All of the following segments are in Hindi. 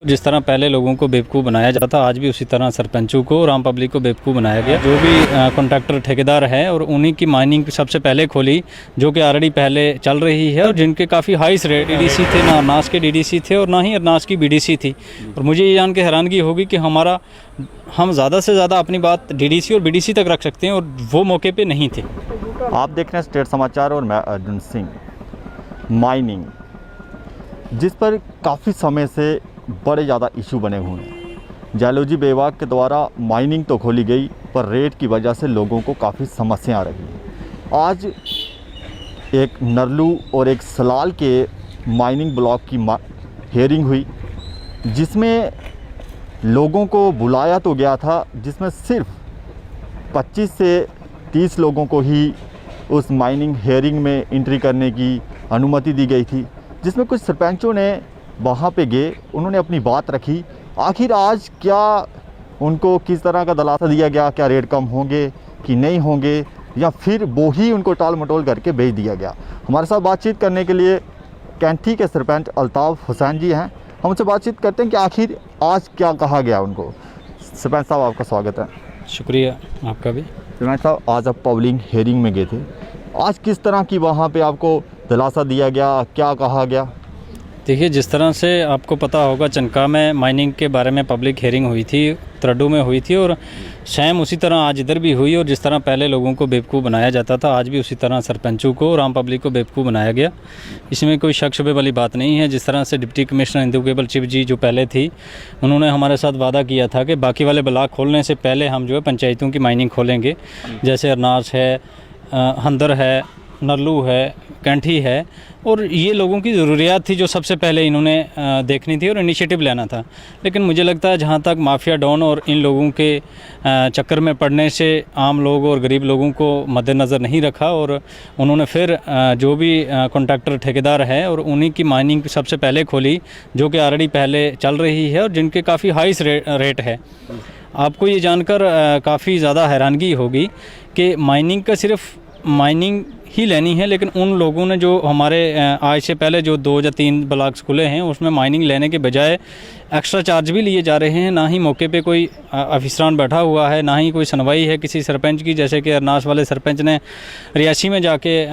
जिस तरह पहले लोगों को बेवकूफ़ बनाया जाता था, आज भी उसी तरह सरपंचों को और आम पब्लिक को बेवकूफ़ बनाया गया। जो भी कॉन्ट्रैक्टर ठेकेदार है और उन्हीं की माइनिंग सबसे पहले खोली, जो कि ऑलरेडी पहले चल रही है और जिनके काफ़ी हाईस्ट रेट डीडीसी थे, ना अरनास के डीडीसी थे और ना ही अरनास की बीडीसी थी। और मुझे ये जान के हैरानगी होगी कि हम ज़्यादा से ज़्यादा अपनी बात डीडीसी और बीडीसी तक रख सकते हैं और वो मौके पर नहीं थे। आप देख रहे हैं स्टेट समाचार और मैं अर्जुन सिंह। माइनिंग जिस पर काफ़ी समय से बड़े ज़्यादा इशू बने हुए हैं। जियोलॉजी विभाग के द्वारा माइनिंग तो खोली गई, पर रेट की वजह से लोगों को काफ़ी समस्या आ रही है। आज एक नरलू और एक सलाल के माइनिंग ब्लॉक की हियरिंग हुई, जिसमें लोगों को बुलाया तो गया था, जिसमें सिर्फ 25 से 30 लोगों को ही उस माइनिंग हियरिंग में एंट्री करने की अनुमति दी गई थी, जिसमें कुछ सरपंचों ने वहाँ पे गए, उन्होंने अपनी बात रखी। आखिर आज क्या उनको किस तरह का दिलासा दिया गया, क्या रेट कम होंगे कि नहीं होंगे, या फिर वो ही उनको टाल मटोल करके भेज दिया गया। हमारे साथ बातचीत करने के लिए कैंथी के सरपंच अल्ताफ़ हुसैन जी हैं। हम उनसे बातचीत करते हैं कि आखिर आज क्या कहा गया उनको। सरपंच साहब, आपका स्वागत है। शुक्रिया आपका भी। सरपंच साहब, आज आप पब्लिक हियरिंग में गए थे, आज किस तरह की वहाँ पे आपको दिलासा दिया गया, क्या कहा गया? देखिए, जिस तरह से आपको पता होगा, चनका में माइनिंग के बारे में पब्लिक हियरिंग हुई थी, त्रडू में हुई थी, और सेम उसी तरह आज इधर भी हुई। और जिस तरह पहले लोगों को बेवकूफ़ बनाया जाता था, आज भी उसी तरह सरपंचों को और आम पब्लिक को बेवकूफ़ बनाया गया। इसमें कोई शक शुबे वाली बात नहीं है। जिस तरह से डिप्टी कमिश्नर इंदु केवल चिव जी जो पहले थी, उन्होंने हमारे साथ वादा किया था कि बाकी वाले ब्लॉक खोलने से पहले हम जो है पंचायतों की माइनिंग खोलेंगे। जैसे अरनास है, हंदर है, नरलू है, कैंठी है, और ये लोगों की ज़रूरियात थी जो सबसे पहले इन्होंने देखनी थी और इनिशिएटिव लेना था। लेकिन मुझे लगता है जहाँ तक माफिया डॉन और इन लोगों के चक्कर में पड़ने से आम लोग और गरीब लोगों को मद्देनज़र नहीं रखा, और उन्होंने फिर जो भी कॉन्ट्रैक्टर ठेकेदार है और उन्हीं की माइनिंग सबसे पहले खोली, जो कि ऑलरेडी पहले चल रही है और जिनके काफ़ी हाईस्ट रेट है। आपको ये जानकर काफ़ी ज़्यादा हैरानगी होगी कि माइनिंग का सिर्फ माइनिंग ही लेनी है, लेकिन उन लोगों ने जो हमारे आज से पहले जो 2 या 3 ब्लॉक्स खुले हैं, उसमें माइनिंग लेने के बजाय एक्स्ट्रा चार्ज भी लिए जा रहे हैं। ना ही मौके पे कोई अफसरान बैठा हुआ है, ना ही कोई सुनवाई है किसी सरपंच की। जैसे कि अरनास वाले सरपंच ने रियासी में जाके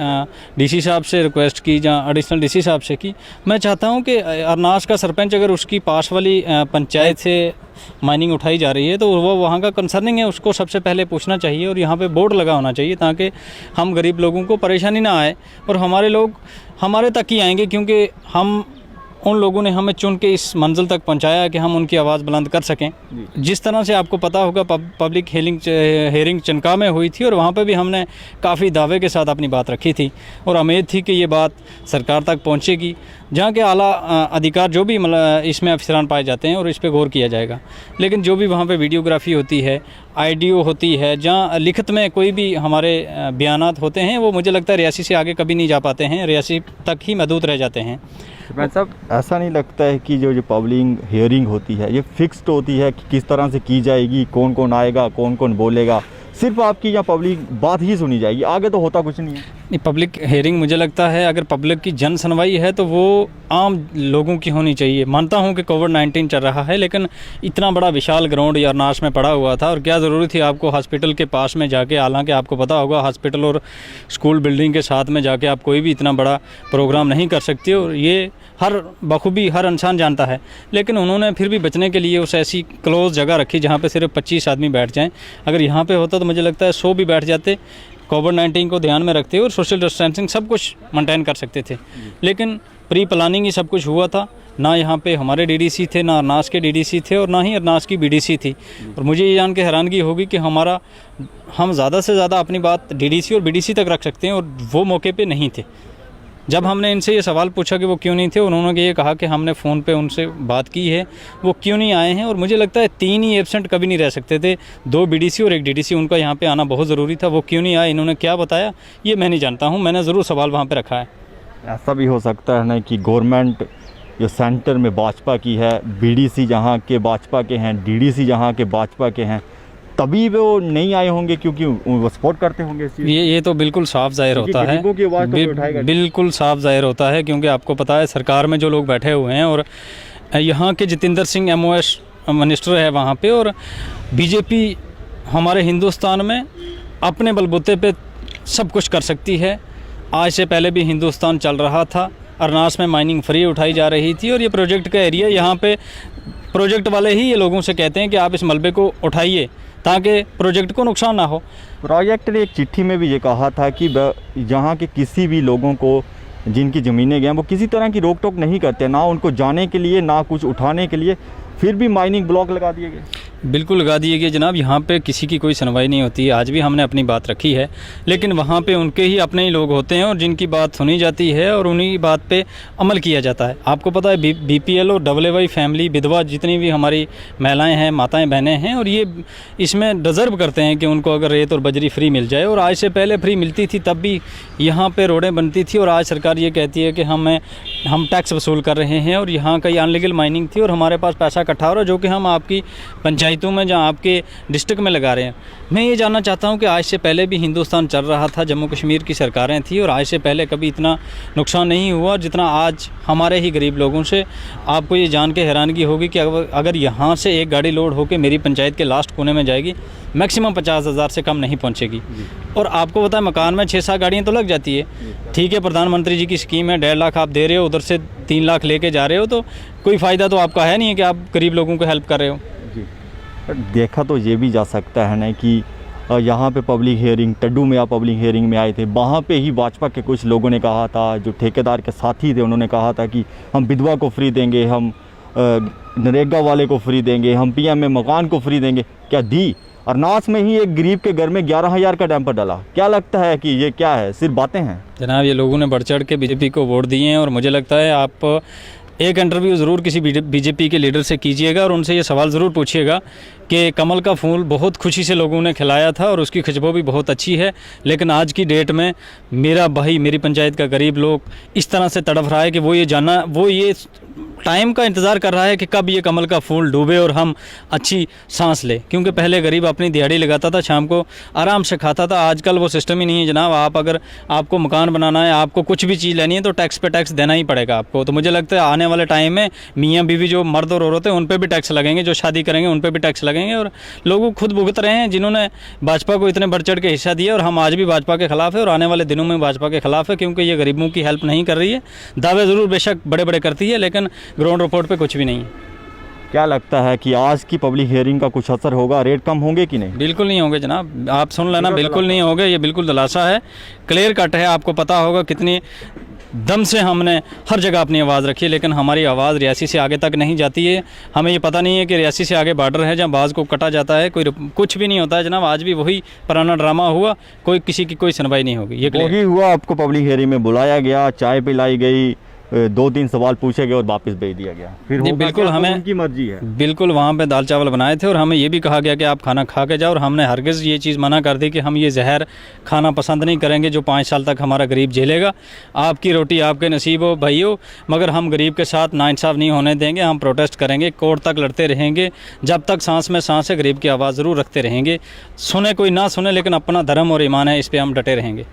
डीसी साहब से रिक्वेस्ट की या एडिशनल डीसी साहब से की। मैं चाहता हूं कि अरनास का सरपंच अगर उसकी पास वाली पंचायत से माइनिंग उठाई जा रही है तो वो वहाँ का कंसर्निंग है, उसको सबसे पहले पूछना चाहिए और यहाँ पे बोर्ड लगा होना चाहिए, ताकि हम गरीब लोगों को परेशानी ना आए और हमारे लोग हमारे तक ही आएंगे, क्योंकि हम उन लोगों ने हमें चुन के इस मंजिल तक पहुंचाया कि हम उनकी आवाज़ बुलंद कर सकें। जिस तरह से आपको पता होगा, पब्लिक हियरिंग चनका में हुई थी और वहाँ पे भी हमने काफ़ी दावे के साथ अपनी बात रखी थी और उम्मीद थी कि ये बात सरकार तक पहुँचेगी, जहाँ के आला अधिकार जो भी इसमें अफसरान पाए जाते हैं और इस पर गौर किया जाएगा। लेकिन जो भी वहाँ पे वीडियोग्राफी होती है, आईडियो होती है, जहाँ लिखित में कोई भी हमारे बयानात होते हैं, वो मुझे लगता है रियासी से आगे कभी नहीं जा पाते हैं, रियासी तक ही महदूद रह जाते हैं। साहब, ऐसा नहीं लगता है कि जो पब्लिक हियरिंग होती है ये फिक्स्ड होती है कि किस तरह से की जाएगी, कौन कौन आएगा, कौन कौन बोलेगा, सिर्फ आपकी या पब्लिक बात ही सुनी जाएगी, आगे तो होता कुछ नहीं है? पब्लिक हियरिंग मुझे लगता है अगर पब्लिक की जन सुनवाई है तो वो आम लोगों की होनी चाहिए। मानता हूं कि कोविड-19 चल रहा है, लेकिन इतना बड़ा विशाल ग्राउंड अरनास में पड़ा हुआ था और क्या ज़रूरत थी आपको हॉस्पिटल के पास में जाके, हालांकि आपको पता होगा हॉस्पिटल और स्कूल बिल्डिंग के साथ में जाके आप कोई भी इतना बड़ा प्रोग्राम नहीं कर सकते, और ये हर बखूबी हर इंसान जानता है। लेकिन उन्होंने फिर भी बचने के लिए उस ऐसी क्लोज जगह रखी जहाँ पे सिर्फ 25 आदमी बैठ जाएं। अगर यहाँ पे होता तो मुझे लगता है 100 भी बैठ जाते, कोविड-19 को ध्यान में रखते हुए और सोशल डिस्टेंसिंग सब कुछ मेंटेन कर सकते थे। लेकिन प्री प्लानिंग ही सब कुछ हुआ था। ना यहाँ पे हमारे डीडीसी थे, ना अरनास के डीडीसी थे और ना ही अरनास की बीडीसी थी। और मुझे ये जान के हैरानगी होगी कि हम ज़्यादा से ज़्यादा अपनी बात डीडीसी और बीडीसी तक रख सकते हैं और वो मौके पे नहीं थे। जब हमने इनसे ये सवाल पूछा कि वो क्यों नहीं थे, उन्होंने ये कहा कि हमने फ़ोन पे उनसे बात की है, वो क्यों नहीं आए हैं। और मुझे लगता है 3 ही एब्सेंट कभी नहीं रह सकते थे, 2 बीडीसी और 1 डीडीसी, उनका यहाँ पे आना बहुत ज़रूरी था। वो क्यों नहीं आए, इन्होंने क्या बताया, ये मैं नहीं जानता हूँ। मैंने ज़रूर सवाल वहाँ पर रखा है। ऐसा भी हो सकता है ना कि गवर्नमेंट जो सेंटर में भाजपा की है, बीडीसी जहाँ के भाजपा के हैं, डीडीसी जहाँ के भाजपा के हैं, तभी वो नहीं आए होंगे क्योंकि वो सपोर्ट करते होंगे इस चीज़। ये तो बिल्कुल साफ जाहिर होता है, बिल्कुल साफ जाहिर होता है, क्योंकि आपको पता है सरकार में जो लोग बैठे हुए हैं और यहाँ के जितेंद्र सिंह MOS मिनिस्टर है वहाँ पे, और बीजेपी हमारे हिंदुस्तान में अपने बलबूते पे सब कुछ कर सकती है। आज से पहले भी हिंदुस्तान चल रहा था, अरनास में माइनिंग फ्री उठाई जा रही थी, और ये प्रोजेक्ट का एरिया, यहाँ पे प्रोजेक्ट वाले ही ये लोगों से कहते हैं कि आप इस मलबे को उठाइए ताकि प्रोजेक्ट को नुकसान ना हो। प्रोजेक्ट ने एक चिट्ठी में भी ये कहा था कि यहाँ के किसी भी लोगों को जिनकी ज़मीनें गए हैं वो किसी तरह की रोक टोक नहीं करते, ना उनको जाने के लिए ना कुछ उठाने के लिए, फिर भी माइनिंग ब्लॉक लगा दिए गए। बिल्कुल लगा दिए गए जनाब, यहाँ पे किसी की कोई सुनवाई नहीं होती है। आज भी हमने अपनी बात रखी है, लेकिन वहाँ पे उनके ही अपने ही लोग होते हैं और जिनकी बात सुनी जाती है और उन्हीं बात पे अमल किया जाता है। आपको पता है BPL और AA फैमिली, विधवा जितनी भी हमारी महिलाएं हैं, माताएं बहनें हैं, और ये इसमें डिज़र्व करते हैं कि उनको अगर रेत और बजरी फ्री मिल जाए। और आज से पहले फ्री मिलती थी तब भी यहाँ पर रोडें बनती थी, और आज सरकार ये कहती है कि हम टैक्स वसूल कर रहे हैं, और यहाँ कई अनलीगल माइनिंग थी और हमारे पास पैसा इकट्ठा हो रहा है जो कि हम आपकी पंचायतों में, जहाँ आपके डिस्ट्रिक्ट में लगा रहे हैं। मैं ये जानना चाहता हूँ कि आज से पहले भी हिंदुस्तान चल रहा था, जम्मू कश्मीर की सरकारें थी, और आज से पहले कभी इतना नुकसान नहीं हुआ जितना आज हमारे ही गरीब लोगों से। आपको ये जान के हैरानगी होगी कि अगर यहाँ से एक गाड़ी लोड होकर मेरी पंचायत के लास्ट कोने में जाएगी, मैक्सिमम 50,000 से कम नहीं पहुँचेगी। और आपको पता है मकान में 6-7 गाड़ियाँ तो लग जाती है। ठीक है, प्रधानमंत्री जी की स्कीम है, 1.5 लाख आप दे रहे हो, उधर से 3 लाख लेके जा रहे हो, तो कोई फ़ायदा तो आपका है नहीं है कि आप गरीब लोगों को हेल्प कर रहे हो। देखा तो ये भी जा सकता है ना कि यहाँ पे पब्लिक हियरिंग, टड्डू में आप पब्लिक हियरिंग में आए थे, वहाँ पे ही भाजपा के कुछ लोगों ने कहा था, जो ठेकेदार के साथी थे, उन्होंने कहा था कि हम विधवा को फ्री देंगे, हम नरेगा वाले को फ्री देंगे, हम PM में मकान को फ्री देंगे। क्या दी? अरनास में ही एक गरीब के घर में 11,000 का डैम्पर डाला। क्या लगता है कि ये क्या है, सिर्फ बातें हैं? जनाब, ये लोगों ने बढ़ चढ़ के बीजेपी को वोट दिए हैं, और मुझे लगता है आप एक इंटरव्यू ज़रूर किसी बीजेपी के लीडर से कीजिएगा और उनसे ये सवाल ज़रूर पूछिएगा कि कमल का फूल बहुत खुशी से लोगों ने खिलाया था और उसकी खुशबू भी बहुत अच्छी है, लेकिन आज की डेट में मेरा भाई, मेरी पंचायत का गरीब लोग इस तरह से तड़प रहा है कि वो ये टाइम का इंतज़ार कर रहा है कि कब ये कमल का फूल डूबे और हम अच्छी सांस ले। क्योंकि पहले गरीब अपनी दिहाड़ी लगाता था, शाम को आराम से खाता था। आजकल वो सिस्टम ही नहीं है जनाब। आप अगर आपको मकान बनाना है, आपको कुछ भी चीज़ लेनी है, तो टैक्स पे टैक्स देना ही पड़ेगा आपको। तो मुझे लगता है आने वाले टाइम में मियाँ बीवी, जो मर्द और औरत हैं, उन पर भी टैक्स लगेंगे, जो शादी करेंगे उन पर भी टैक्स लगेंगे। और लोग खुद भुगत रहे हैं जिन्होंने भाजपा को इतने बढ़ चढ़ के हिस्सा दिया। और हम आज भी भाजपा के खिलाफ है और आने वाले दिनों में भाजपा के खिलाफ है, क्योंकि ये गरीबों की हेल्प नहीं कर रही है। दावे ज़रूर बेशक बड़े बड़े करती है, लेकिन ग्राउंड रिपोर्ट पे कुछ भी नहीं है। क्या लगता है कि आज की पब्लिक हियरिंग का कुछ असर होगा? रेट कम होंगे कि नहीं? बिल्कुल नहीं होंगे जनाब, आप सुन लेना, बिल्कुल नहीं होंगे। ये बिल्कुल दलासा है, क्लियर कट है। आपको पता होगा कितनी दम से हमने हर जगह अपनी आवाज़ रखी है, लेकिन हमारी आवाज़ रियासी से आगे तक नहीं जाती है। हमें ये पता नहीं है कि रियासी से आगे बॉर्डर है जहाँ बाज़ को कटा जाता है, कुछ भी नहीं होता है जनाब। आज भी वही पुराना ड्रामा हुआ, किसी की कोई सुनवाई नहीं होगी। ये वही हुआ, आपको पब्लिक हियरिंग में बुलाया गया, चाय पिलाई गई, 2-3 सवाल पूछे गए और वापस भेज दिया गया। फिर बिल्कुल हमें उनकी मर्जी है। बिल्कुल वहाँ पे दाल चावल बनाए थे और हमें ये भी कहा गया कि आप खाना खा के जाओ, और हमने हरगिज़ ये चीज़ मना कर दी कि हम ये जहर खाना पसंद नहीं करेंगे जो 5 साल तक हमारा गरीब झेलेगा। आपकी रोटी आपके नसीब हो भाइयों, मगर हम गरीब के साथ नाइंसाफ़ नहीं होने देंगे। हम प्रोटेस्ट करेंगे, कोर्ट तक लड़ते रहेंगे, जब तक सांस में सांस है गरीब की आवाज़ ज़रूर रखते रहेंगे। सुने कोई ना सुने, लेकिन अपना धर्म और ईमान है, इस पर हम डटे रहेंगे।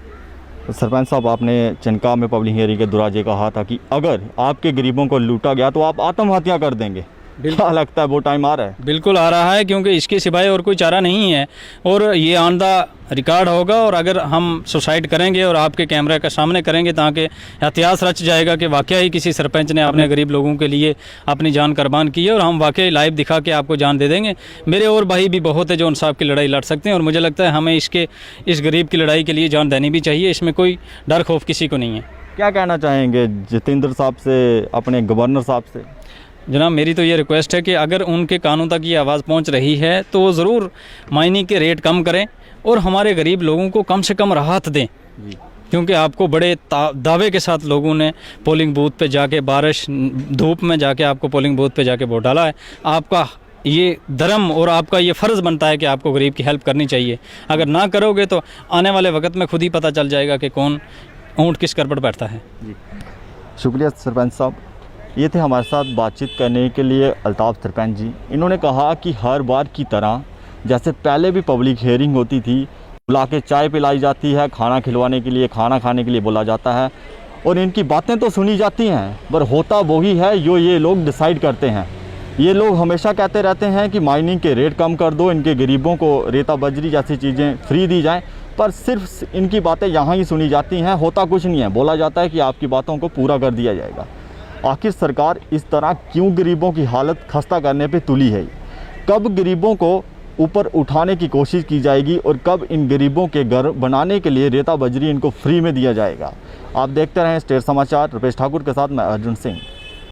सरपंच साहब, आपने चनका में पब्लिक हियरिंग के दौरान ये कहा था कि अगर आपके गरीबों को लूटा गया तो आप आत्महत्या कर देंगे। क्या लगता है वो टाइम आ रहा है? बिल्कुल आ रहा है, क्योंकि इसके सिवाय और कोई चारा नहीं है, और ये ऑन द रिकॉर्ड होगा। और अगर हम सुसाइड करेंगे और आपके कैमरे के सामने करेंगे, ताकि इतिहास रच जाएगा कि वाकई ही किसी सरपंच ने अपने गरीब लोगों के लिए अपनी जान कुर्बान की है, और हम वाकई लाइव दिखा के आपको जान दे देंगे। मेरे और भाई भी बहुत है जो इंसाफ की लड़ाई लड़ सकते हैं, और मुझे लगता है हमें इस गरीब की लड़ाई के लिए जान देनी भी चाहिए। इसमें कोई डर खौफ किसी को नहीं है। क्या कहना चाहेंगे जितेंद्र साहब से, अपने गवर्नर साहब से? जनाब, मेरी तो ये रिक्वेस्ट है कि अगर उनके कानों तक ये आवाज़ पहुंच रही है तो वो ज़रूर माइनिंग के रेट कम करें और हमारे गरीब लोगों को कम से कम राहत दें। क्योंकि आपको बड़े दावे के साथ लोगों ने पोलिंग बूथ पे जाके, बारिश धूप में जाके आपको पोलिंग बूथ पे जाके वोट डाला है। आपका ये धर्म और आपका ये फ़र्ज़ बनता है कि आपको गरीब की हेल्प करनी चाहिए। अगर ना करोगे तो आने वाले वक्त में खुद ही पता चल जाएगा कि कौन ऊँट किस कर पर बैठता है। शुक्रिया सरपंच साहब। ये थे हमारे साथ बातचीत करने के लिए अल्ताफ़ सरपंच जी। इन्होंने कहा कि हर बार की तरह जैसे पहले भी पब्लिक हियरिंग होती थी, बुला के चाय पिलाई जाती है, खाना खिलवाने के लिए, खाना खाने के लिए बोला जाता है, और इनकी बातें तो सुनी जाती हैं, पर होता वही है जो ये लोग डिसाइड करते हैं। ये लोग हमेशा कहते रहते हैं कि माइनिंग के रेट कम कर दो, इनके गरीबों को रेता बजरी जैसी चीज़ें फ्री दी जाएं, पर सिर्फ इनकी बातें यहाँ ही सुनी जाती हैं, होता कुछ नहीं है। बोला जाता है कि आपकी बातों को पूरा कर दिया जाएगा। आखिर सरकार इस तरह क्यों गरीबों की हालत खस्ता करने पे तुली है? कब गरीबों को ऊपर उठाने की कोशिश की जाएगी और कब इन गरीबों के घर बनाने के लिए रेता बजरी इनको फ्री में दिया जाएगा? आप देखते रहें स्टेट समाचार। रुपेश ठाकुर के साथ मैं अर्जुन सिंह।